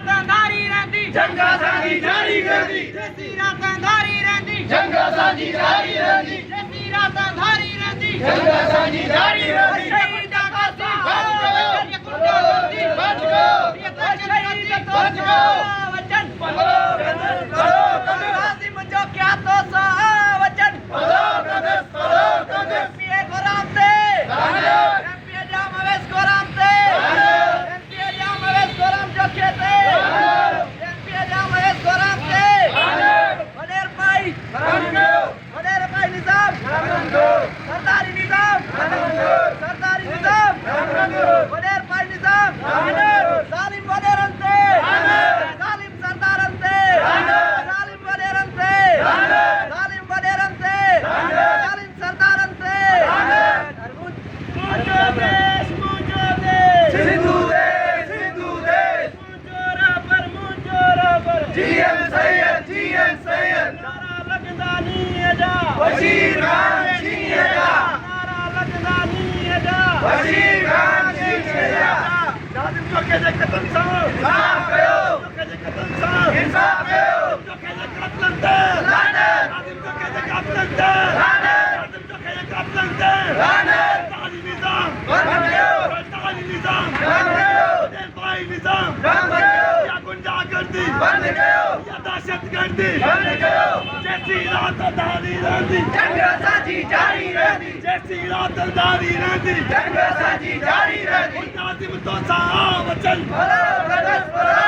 रातंधारी रहंदी जंग असांजी जारी रहंदी जेसी रातंधारी रहंदी जंग असांजी जारी रहंदी जेसी रातंधारी रहंदी जंग असांजी जारी रहंदी शहीद कासी बच गयो बच गयो वचन कदम कासिम जो क्या तो सा वचन एमपीए को राम दे एमपीए जाम अवेश को राम दे एमपीए जाम अवेश को राम जो खेते एमपीए जाम अवेश को राम दे वडेर भाई निजाम सरदारी निजाम वडेर भाई निजाम जालिम वडेर अंते जालिम सरदार अंते जालिम वडेर अंते जालिम वडेर अंते जालिम सरदार अंते मुझो देश सिंधु देश मुझो रबर जीएम सैयद नारा लगदा नी जा वजीर खान सिंह नारा लगदा नी जा वजीर खान सिंह जालिम चौके जे कतल सा इंसाफ कयो चौके जे कतल सा इंसाफ कयो चौके जे कतल ते लानत जालिम चौके जे कतल ते लानत जालिम चौके जे कतल ते लानत ताली निजाम बंद कयो ताली निजाम बंद कयो वडेर भाई निजाम बंद कयो या गुंडागर्दी बंद कयो या दहशतगर्दी बंद कयो जैसी रातंधारी रहंदी जंग असांजी जारी रहंदी जैसी रातंधारी रहंदी जंग असांजी जारी रहंदी कासिम तो सा वचन बोलो कदस बोलो